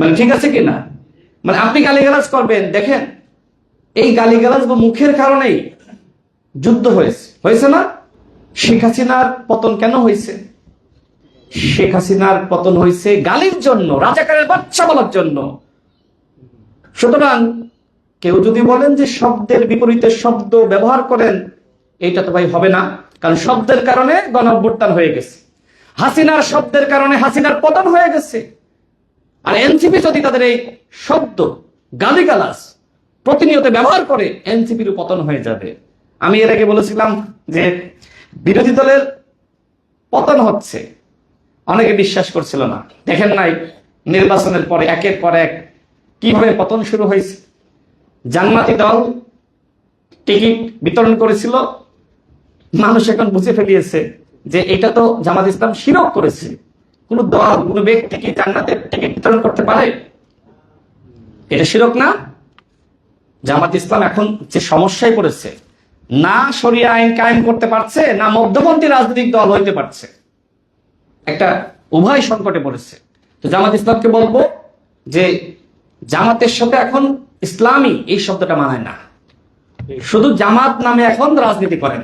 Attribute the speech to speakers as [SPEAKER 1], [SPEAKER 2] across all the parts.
[SPEAKER 1] মানে ঠিক আছে কিনা? মানে আপনি গালিগালাজ করবেন, দেখেন এই গালিগালাজ বা মুখের কারণেই যুদ্ধ হয়েছে না? শেখ হাসিনার পতন কেন হয়েছে? শেখ হাসিনার পতন হয়েছে গালির জন্য, রাজাকারের বাচ্চা বলার জন্য। সুতরাং কেউ যদি বলেন যে শব্দের বিপরীতে শব্দ ব্যবহার করেন, এইটা তো ভাই হবে না, কারণ শব্দের কারণে গণঅভ্যুত্থান হয়ে গেছে, হাসিনার শব্দের কারণে হাসিনার পতন হয়ে গেছে। আর এনসিপি যদি তাদের এই শব্দ গালিগালাজ প্রতিনিয়ত ব্যবহার করে, এনসিপির পতন হয়ে যাবে। আমি এর আগে বলেছিলাম যে বিরোধী দলের পতন হচ্ছে, অনেকে বিশ্বাস করছিল না। দেখেন নাই নির্বাচনের পরে একের পর এক কিভাবে পতন শুরু হয়েছে। জান্নাতি দল টিকিট বিতরণ করেছিল, মানুষ এখন বুঝে ফেলিয়েছে যে এটা তো জামাত ইসলাম শিরক করেছে। কোন দল কোন ব্যক্তি কি জান্নাতের টিকিট বিতরণ করতে পারে? এটা শিরক না? জামাত ইসলাম এখন যে সমস্যায় পড়েছে, না শরিয়া আইন কায়েম করতে পারছে, না মধ্যপন্থী রাজনৈতিক দল হইতে পারছে, একটা উভয় সংকটে পড়েছে। তো জামাত ইসলামকে বলবো যে জামাতের সাথে এখন ইসলামী এই শব্দটা মানায় না, শুধু জামাত নামে এখন রাজনীতি করেন,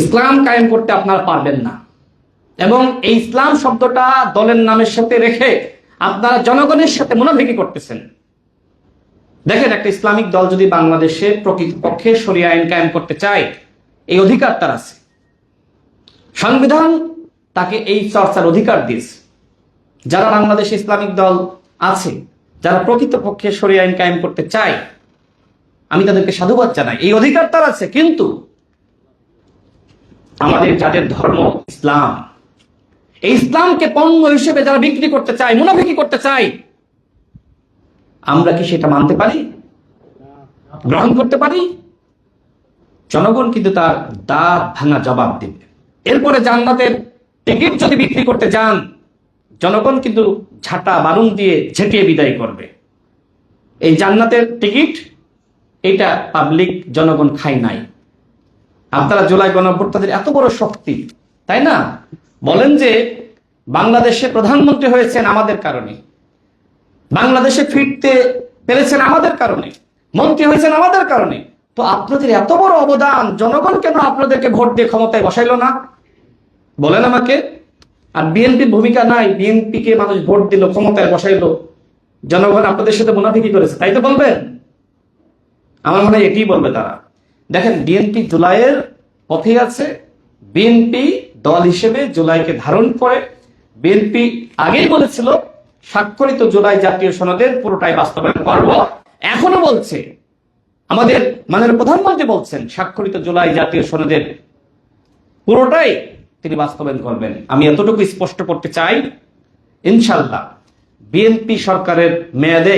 [SPEAKER 1] ইসলাম কায়েম করতে আপনারা পারবেন না। এবং এই ইসলাম শব্দটা দলের নামের সাথে রেখে আপনারা জনগণের সাথে মুনাফিকি করতেছেন। দেখেন, একটা ইসলামিক দল যদি বাংলাদেশে প্রকৃতপক্ষে শরিয়া আইন কায়েম করতে চায়, এই অধিকার তার আছে, সংবিধান তাকে এই চর্চার অধিকার দিয়েছে। যারা বাংলাদেশে ইসলামিক দল আছে, যারা প্রকৃতপক্ষে শরিয়া আইন কায়েম করতে চায়, আমি তাদেরকে সাধুবাদ জানাই, এই অধিকার তার আছে। কিন্তু আমাদের যাদের ধর্ম ইসলাম, এই ইসলামকে পণ্য হিসেবে যারা বিক্রি করতে চায়, মুনাফিকি করতে চায়, আমরা কি সেটা মানতে পারি, গ্রহণ করতে পারি? জনগণ কিন্তু তার দাঁত ভাঙা জবাব দেবে। এরপরে জান্নাতের টিকিট যদি বিক্রি করতে যান, জনগণ কিন্তু ঝাঁটা বারুণ দিয়ে ঝেঁটিয়ে বিদায় করবে। এই জান্নাতের টিকিট এটা পাবলিক জনগণ খায় নাই। আপনারা জুলাই গণঅভ্যুত্থানের এত বড় শক্তি, তাই না? বলেন যে বাংলাদেশে প্রধানমন্ত্রী হয়েছেন আমাদের কারণে, বাংলাদেশে ফিরতে পেরেছেন আমাদের কারণে, মন্ত্রী হয়েছেন আমাদের কারণে। তো আপনাদের এত বড় অবদান, জনগণ কেন আপনাদেরকে ভোট দিয়ে ক্ষমতায় বসাইলো না? বলেন আমাকে। আর বিএনপির ভূমিকা নাই, বিএনপি কে মানুষ ভোট দিল, ক্ষমতায় বসাইলো, জনগণ আপনাদের সাথে মুনাফিকি করেছে, তাই তো বলবেন? আমার মনে হয় এটি বলবে তারা। দেখেন, বিএনপি জুলাইয়ের পথে আছে, বিএনপি দল হিসেবে জুলাইকে ধারণ করে। বিএনপি আগেই বলেছিল স্বাক্ষরিত জুলাই জাতীয় সনদের পুরোটাই বাস্তবায়ন করব, এখনো বলছে। আমাদের মাননীয় প্রধানমন্ত্রী বলছেন স্বাক্ষরিত জুলাই জাতীয় সনদের পুরোটাই তিনি বাস্তবায়ন করবেন। আমি এতটুকু স্পষ্ট করতে চাই, ইনশাল্লাহ বিএনপি সরকারের মেয়াদে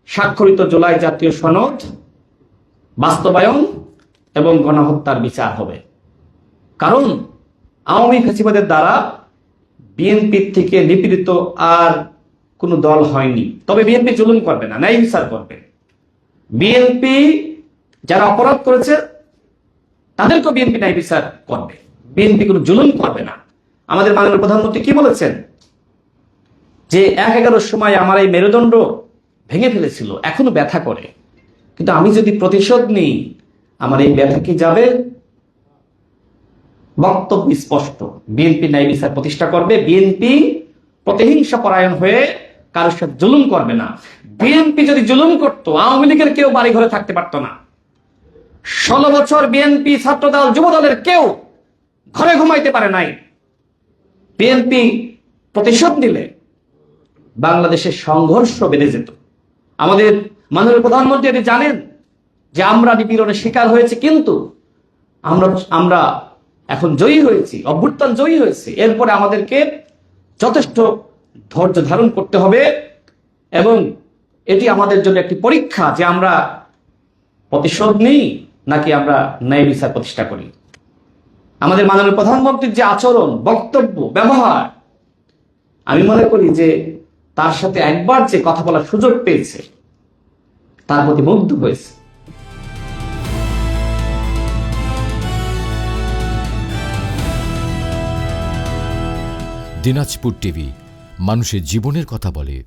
[SPEAKER 1] স্বাক্ষরিত জুলাই জাতীয় সনদ বাস্তবায়ন এবং গণহত্যার বিচার হবে। কারণ আওয়ামী ফ্যাসিবাদের দ্বারা বিএনপির থেকে নিপীড়িত আর কোনো দল হয়নি। তবে বিএনপি জুলুম করবে না, ন্যায় বিচার করবে। বিএনপি যারা অপরাধ করেছে তাদেরকেও বিএনপি ন্যায় বিচার করবে, বিএনপি কোনো জুলুম করবে না। আমাদের মাননীয় প্রধানমন্ত্রী কি বলেছেন যে ১/১১ সময় আমার এই মেরুদণ্ড ভেঙে ফেলেছিল, এখনো ব্যথা করে, কিন্তু আমি যদি প্রতিশোধ নিই আমার এই ব্যথা কি যাবে? বক্তব্য স্পষ্ট, বিএনপি ন্যায় বিচার প্রতিষ্ঠা করবে, বিএনপি প্রতিহিংসা পরায়ণ হয়ে কারোর সাথে জুলুম করবে না। বিএনপি যদি জুলুম করত, আওয়ামী লীগের কেউ বাড়ি ঘরে থাকতে পারতো না। 16 বছর বিএনপি, ছাত্রদল, যুবদলের কেউ ঘরে ঘুমাইতে পারে নাই। বিএনপি প্রতিশোধ নিলে বাংলাদেশের সংঘর্ষ বেড়ে যেত। আমাদের মাননীয় প্রধানমন্ত্রী এটি জানেন যে আমরা নিপীড়নের শিকার হয়েছে, কিন্তু আমরা এখন জয়ী হয়েছি, অভ্যুত্থান জয়ী হয়েছে। এরপরে আমাদেরকে যথেষ্ট ধৈর্য ধারণ করতে হবে এবং এটি আমাদের জন্য একটি পরীক্ষা যে আমরা প্রতিশোধ নিই নাকি আমরা ন্যায় বিচার প্রতিষ্ঠা করি। আমাদের মাননীয় প্রধানমন্ত্রীর যে আচরণ, বক্তব্য, ব্যবহার, আমি মনে করি যে তার সাথে একবার যে কথা বলার সুযোগ পেয়েছে তার প্রতি মুগ্ধ হয়েছে।
[SPEAKER 2] দিনাজপুর টিভি, মানুষের জীবনের কথা বলে।